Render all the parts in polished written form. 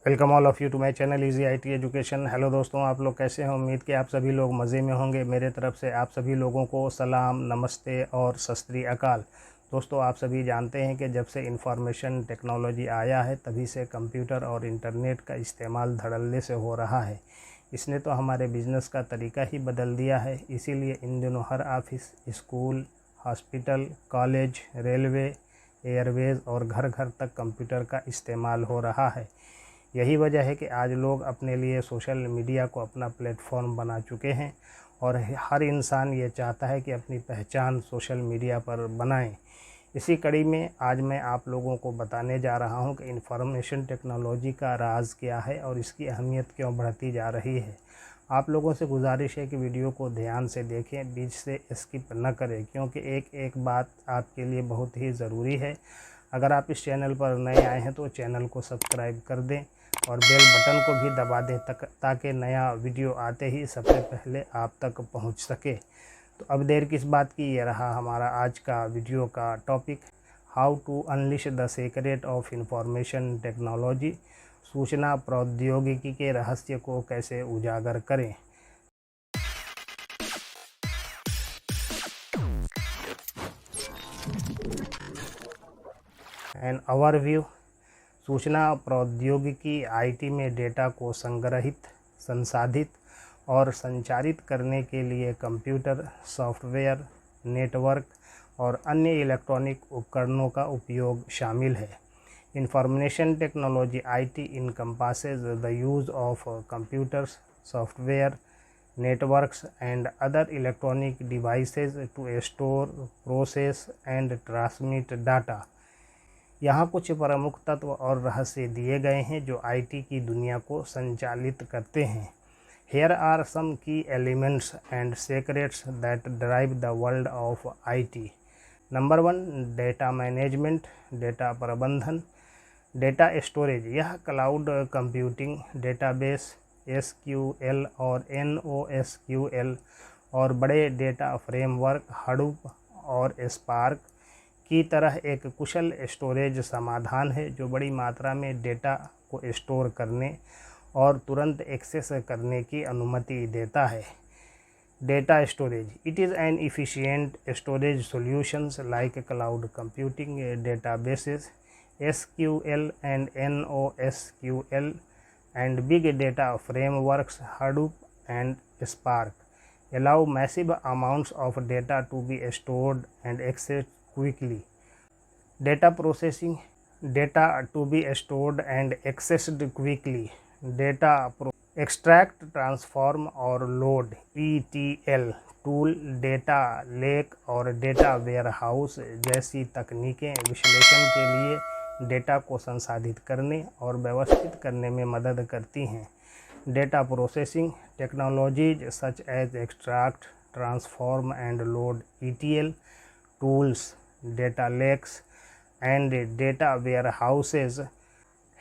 Welcome all of you to my channel easy IT education. Hello दोस्तों, आप लोग कैसे हैं? उम्मीद कि आप सभी लोग मज़े में होंगे। मेरे तरफ से आप सभी लोगों को सलाम, नमस्ते और सत श्री अकाल। दोस्तों, आप सभी जानते हैं कि जब से इंफॉर्मेशन टेक्नोलॉजी आया है तभी से कंप्यूटर और इंटरनेट का इस्तेमाल धड़ल्ले से हो रहा है। इसने तो हमारे बिज़नेस का तरीका ही बदल दिया है। इसीलिए इन दिनों हर office, school, hospital, college, railway, airways और घर घर तक कंप्यूटर का इस्तेमाल हो रहा है। यही वजह है कि आज लोग अपने लिए सोशल मीडिया को अपना प्लेटफॉर्म बना चुके हैं और हर इंसान ये चाहता है कि अपनी पहचान सोशल मीडिया पर बनाएं। इसी कड़ी में आज मैं आप लोगों को बताने जा रहा हूं कि इंफॉर्मेशन टेक्नोलॉजी का राज क्या है और इसकी अहमियत क्यों बढ़ती जा रही है। आप लोगों से गुजारिश है कि वीडियो को ध्यान से देखें, बीच से स्किप न करें, क्योंकि एक एक बात आपके लिए बहुत ही ज़रूरी है। अगर आप इस चैनल पर नए आए हैं तो चैनल को सब्सक्राइब कर दें और बेल बटन को भी दबा दें ताकि नया वीडियो आते ही सबसे पहले आप तक पहुंच सके। तो अब देर किस बात की, ये रहा हमारा आज का वीडियो का topic, how to unleash the secret of information technology. सूचना प्रौद्योगिकी के रहस्य को कैसे उजागर करें। An overview. सूचना प्रौद्योगिकी आईटी में डेटा को संग्रहित, संसाधित और संचारित करने के लिए कंप्यूटर, सॉफ्टवेयर, नेटवर्क और अन्य इलेक्ट्रॉनिक उपकरणों का उपयोग शामिल है। Information technology IT encompasses the use of computers, software, networks and other electronic devices to store, process and transmit data। यहाँ कुछ प्रमुख तत्व और रहस्य दिए गए हैं जो आईटी की दुनिया को संचालित करते हैं। Here are some key elements and secrets that drive the world of IT। Number 1, data management, data प्रबंधन। डेटा स्टोरेज, यह क्लाउड कंप्यूटिंग, डेटाबेस, एसक्यूएल और नोएसक्यूएल और बड़े डेटा फ्रेमवर्क, हडूप और स्पार्क की तरह एक कुशल स्टोरेज समाधान है जो बड़ी मात्रा में डेटा को स्टोर करने और तुरंत एक्सेस करने की अनुमति देता है। Data storage, it is an efficient storage solutions like cloud computing, databases, SQL and NoSQL and big data frameworks, Hadoop and Spark allow massive amounts of data to be stored and accessed quickly। data processing, data to be stored and accessed quickly, extract, transform और load ETL tool, data lake और data warehouse जैसी तकनीकें विश्लेषण के लिए data को संसाधित करने और व्यवस्थित करने में मदद करती हैं। Data processing technologies such as extract, transform and load ETL tools, data lakes and data warehouses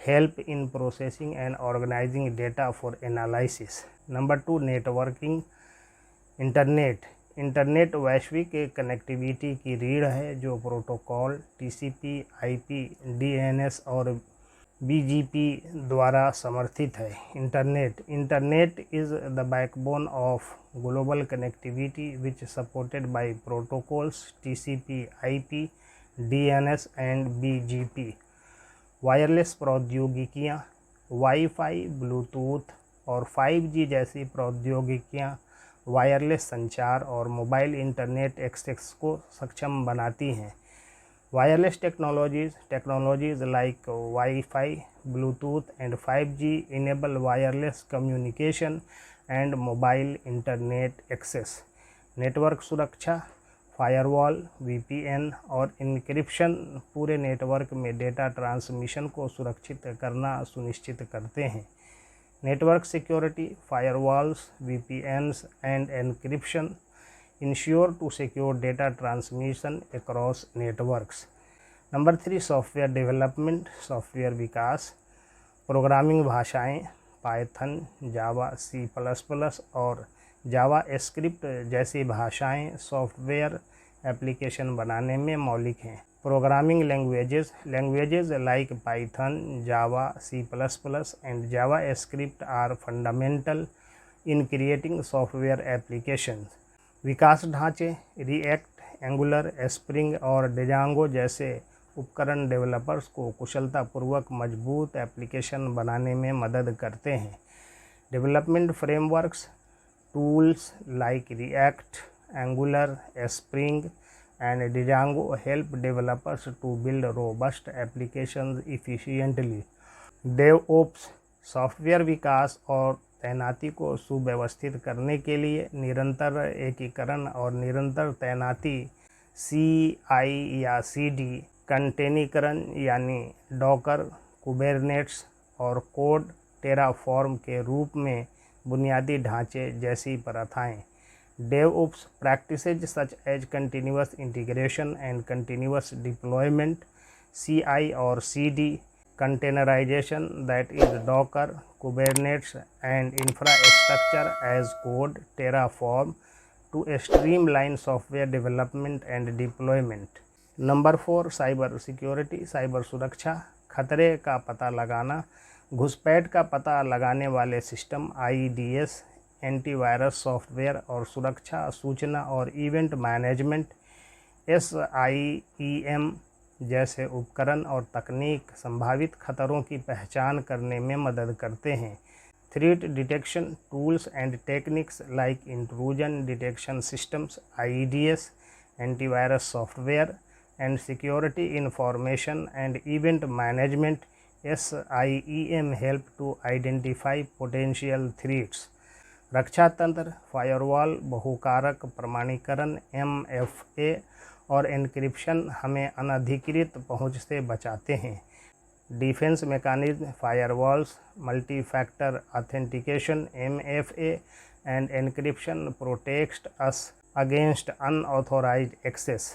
help in processing and organizing data for analysis। Number 2, networking, internet वैश्विक कनेक्टिविटी की रीढ़ है जो प्रोटोकॉल TCP, IP, DNS और BGP द्वारा समर्थित है। Internet is the backbone of global connectivity which supported by protocols TCP, IP, DNS and BGP। Wireless प्रौद्योगिकियाँ, वाईफाई, ब्लूटूथ और 5G जैसी प्रौद्योगिकियाँ वायरलेस संचार और मोबाइल इंटरनेट एक्सेस को सक्षम बनाती हैं। Wireless technologies like WiFi, Bluetooth and 5G enable wireless communication and mobile internet access. Network सुरक्षा, फायरवॉल, VPN और इनक्रिप्शन पूरे नेटवर्क में डेटा ट्रांसमिशन को सुरक्षित करना सुनिश्चित करते हैं। Network security, firewalls, VPNs and encryption ensure to secure data transmission across networks। Number 3, software development, software विकास। प्रोग्रामिंग भाषाएं पाइथन, जावा, C++ और जावा स्क्रिप्ट जैसी भाषाएं सॉफ्टवेयर एप्लीकेशन बनाने में मौलिक हैं। Programming languages like Python, Java, C++, and JavaScript are fundamental in creating software applications. विकास ढांचे रिएक्ट, एंगुलर, स्प्रिंग और डिजांगो जैसे उपकरण डेवलपर्स को कुशलतापूर्वक मजबूत एप्लीकेशन बनाने में मदद करते हैं। Development frameworks tools like react, angular, spring and Django help developers to build robust applications efficiently. DevOps software विकास और तैनाती को सुव्यवस्थित करने के लिए निरंतर एकीकरण और निरंतर तैनाती CI या CD, कंटेनरीकरण यानी डॉकर, कुबरनेट्स और कोड टेराफॉर्म के रूप में बुनियादी ढांचे जैसी प्रथाएं। DevOps practices such as continuous integration and continuous deployment, CI or CD, containerization that is Docker, Kubernetes and infrastructure as code, Terraform to streamline software development and deployment. Number 4 cyber security, cyber सुरक्षा, खतरे का पता लगाना, घुसपैठ का पता लगाने वाले सिस्टम IDS, एंटीवायरस सॉफ्टवेयर और सुरक्षा सूचना और इवेंट मैनेजमेंट SIEM जैसे उपकरण और तकनीक संभावित खतरों की पहचान करने में मदद करते हैं। Threat detection tools and techniques like intrusion detection systems IDS, antivirus software and security information and event management SIEM help to identify potential threats. रक्षा तंत्र, फायरवॉल, बहुकारक प्रमाणीकरण MFA और एन्क्रिप्शन हमें अनधिकृत पहुंच से बचाते हैं। Defence mechanism, firewalls, multi factor authentication MFA and encryption protect us against unauthorised access.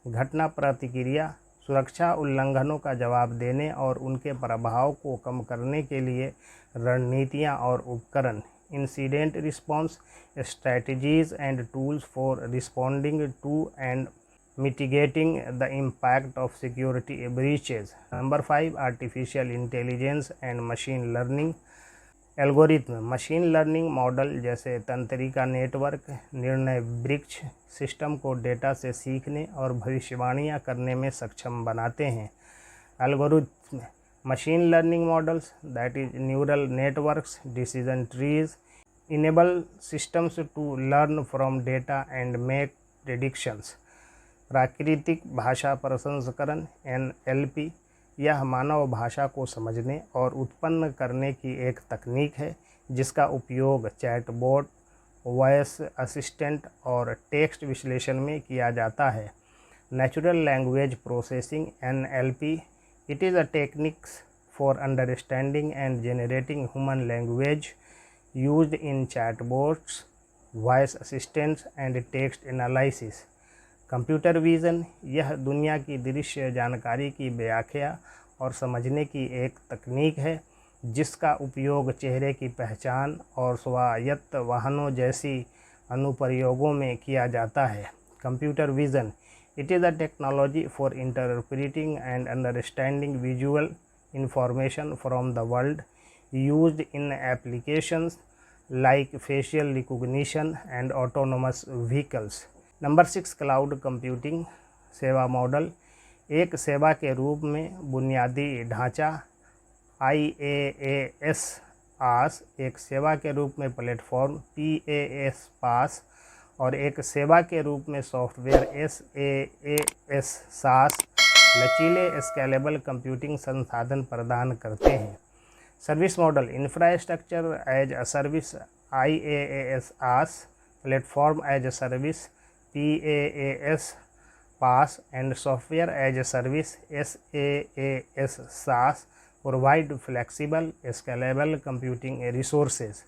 घटना प्रतिक्रिया, सुरक्षा उल्लंघनों का जवाब देने और उनके प्रभाव को कम करने के लिए रणनीतियाँ और उपकरण। Incident response strategies and tools for responding to and mitigating the impact of security breaches. Number 5 artificial intelligence and machine learning algorithm. Machine learning model जैसे तंत्रिका नेटवर्क निर्णय वृक्ष सिस्टम को डेटा से सीखने और भविष्यवाणियाँ करने में सक्षम बनाते हैं। Algorithm machine learning models that is neural networks, decision trees enable systems to learn from data and make predictions. प्राकृतिक भाषा प्रसंस्करण NLP यह मानव भाषा को समझने और उत्पन्न करने की एक तकनीक है जिसका उपयोग चैटबॉट, वॉइस असिस्टेंट और टेक्स्ट विश्लेषण में किया जाता है। Natural language processing NLP It is a technique for understanding and generating human language used in chatbots, voice assistants and text analysis. Computer vision यह दुनिया की दृश्य जानकारी की व्याख्या और समझने की एक तकनीक है जिसका उपयोग चेहरे की पहचान और स्वायत्त वाहनों जैसी अनुप्रयोगों में किया जाता है। Computer vision It is a technology for interpreting and understanding visual information from the world used in applications like facial recognition and autonomous vehicles. Number 6 cloud computing सेवा मॉडल। एक सेवा के रूप में बुनियादी ढांचा IaaS आस, एक सेवा के रूप में प्लेटफॉर्म PaaS पास और एक सेवा के रूप में सॉफ्टवेयर SaaS सास लचीले स्केलेबल कंप्यूटिंग संसाधन प्रदान करते हैं। Service model infrastructure as a service IaaS IaaS, platform as a service PaaS PaaS and software as a service SaaS SaaS provide flexible scalable computing resources.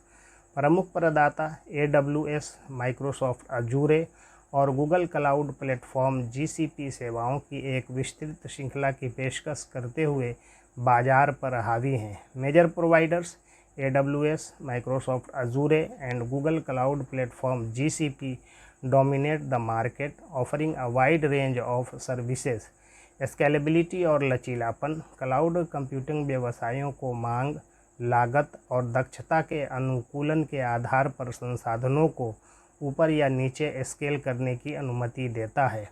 प्रमुख प्रदाता AWS, माइक्रोसॉफ्ट अजूरे और Google Cloud Platform GCP सेवाओं की एक विस्तृत श्रृंखला की पेशकश करते हुए बाजार पर हावी हैं। Major providers AWS, Microsoft Azure and Google Cloud Platform GCP dominate the market, offering a wide range of services scalability और लचीलापन, क्लाउड कंप्यूटिंग व्यवसायों को मांग, लागत और दक्षता के अनुकूलन के आधार पर संसाधनों को ऊपर या नीचे स्केल करने की अनुमति देता है।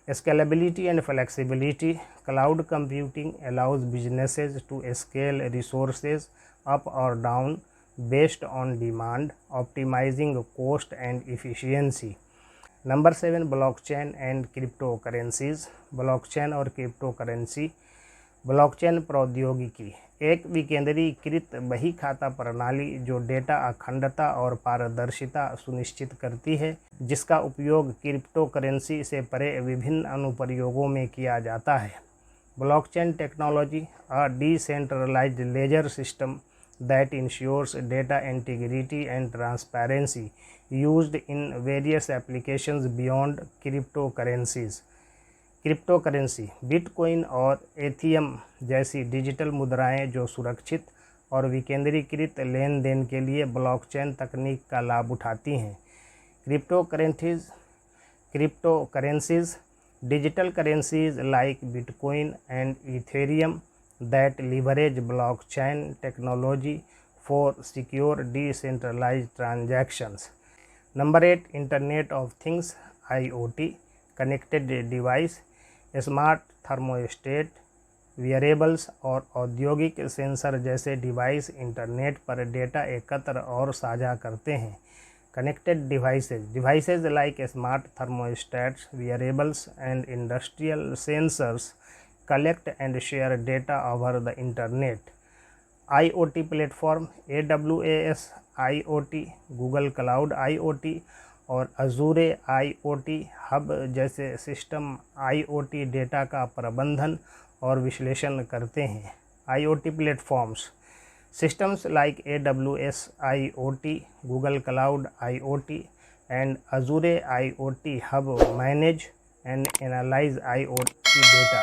Scalability and flexibility, cloud computing allows businesses to scale resources up or down based on demand, optimizing cost and efficiency. Number 7, blockchain and cryptocurrencies. Blockchain और क्रिप्टो करेंसी। ब्लॉकचेन प्रौद्योगिकी एक विकेंद्रीकृत बही खाता प्रणाली जो डेटा अखंडता और पारदर्शिता सुनिश्चित करती है, जिसका उपयोग क्रिप्टो करेंसी से परे विभिन्न अनुप्रयोगों में किया जाता है। Blockchain technology a decentralised ledger system that ensures data integrity and transparency used in various applications beyond crypto currencies. Crypto currency Bitcoin और एथियम जैसी डिजिटल मुद्राएं जो सुरक्षित और विकेंद्रीकृत लेन देन के लिए ब्लॉकचेन तकनीक का लाभ उठाती हैं। Crypto currencies digital currencies like Bitcoin and Ethereum that leverage blockchain technology for secure decentralised transactions. Number 8, internet of things IoT, connected device, smart thermostat, wearables और औद्योगिक सेंसर जैसे डिवाइस इंटरनेट पर डेटा एकत्र और साझा करते हैं। Connected devices like smart thermostats, wearables and industrial sensors collect and share data over the internet. IoT platform AWS IoT, Google cloud IoT और अजूरे IoT हब जैसे सिस्टम IoT डेटा का प्रबंधन और विश्लेषण करते हैं। IoT platforms systems like AWS IoT, Google cloud IoT and अजूरे IoT hub manage and analyse IoT data.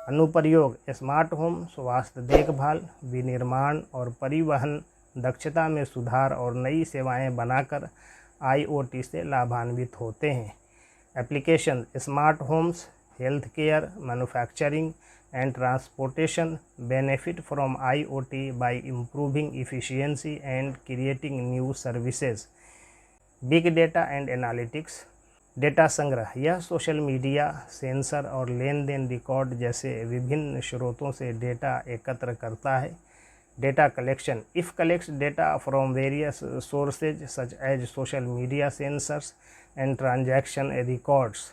अनुप्रयोग smart home, स्वास्थ्य देखभाल, विनिर्माण और परिवहन दक्षता में सुधार और नई सेवाएं बनाकर IoT से लाभान्वित होते हैं। Application smart homes, health care, manufacturing and transportation benefit from IoT bye improving efficiency and creating new services. Big data and analytics data संग्रह, यह सोशल मीडिया, सेंसर और लेन देन रिकॉर्ड जैसे विभिन्न स्रोतों से डेटा एकत्र करता है। Data collection it collects data from various sources such as social media, sensors and transaction records.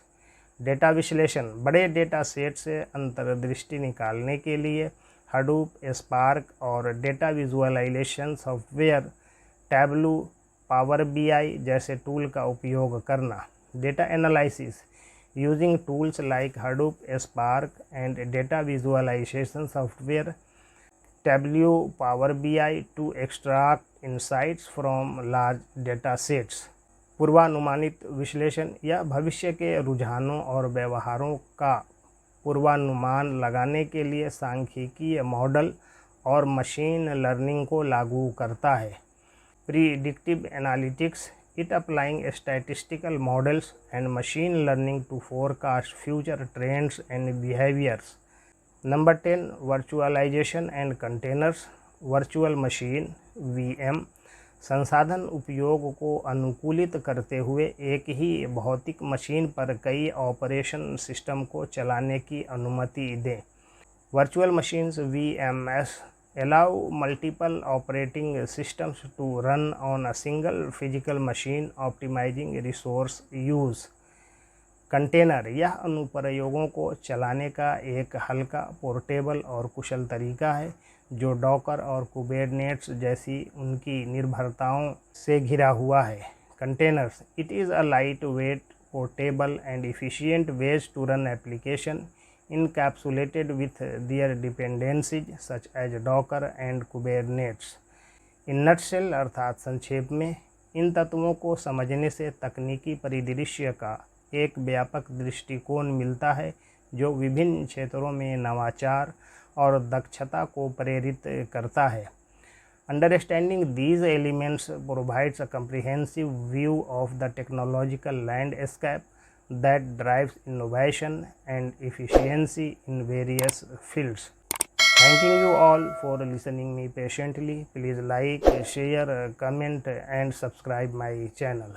Data विश्लेषण बड़े डेटा सेट से अंतर्दृष्टि निकालने के लिए हडूप, स्पार्क और data visualisation software Tableau, Power BI जैसे टूल का उपयोग करना। Data analysis using tools like Hadoop, Spark and data visualisation software Tableau, Power BI to extract insights from large data sets. पूर्वानुमानित विश्लेषण यह भविष्य के रुझानों और व्यवहारों का पूर्वानुमान लगाने के लिए सांख्यिकीय मॉडल और मशीन लर्निंग को लागू करता है। Predictive analytics it applying statistical models and machine learning to forecast future trends and behaviours. Number 10, virtualisation and containers. Virtual machine VM संसाधन उपयोग को अनुकूलित करते हुए एक ही भौतिक मशीन पर कई ऑपरेशन सिस्टम को चलाने की अनुमति दें। Virtual machines VMS allow multiple operating systems to run on a single physical machine, optimizing resource use. Container यह अनुप्रयोगों को चलाने का एक हल्का, पोर्टेबल और कुशल तरीका है जो डॉकर और कुबरनेट्स जैसी उनकी निर्भरताओं से घिरा हुआ है। Containers it is a light weight, portable and efficient ways to run application encapsulated with their dependencies such as Docker and Kubernetes. In nutshell अर्थात संक्षेप में, इन तत्वों को समझने से तकनीकी परिदृश्य का एक व्यापक दृष्टिकोण मिलता है जो विभिन्न क्षेत्रों में नवाचार और दक्षता को प्रेरित करता है। Understanding these elements provides a comprehensive view of the technological landscape that drives innovation and efficiency in various fields. Thanking you all for listening me patiently. Please like, share, comment and subscribe my channel.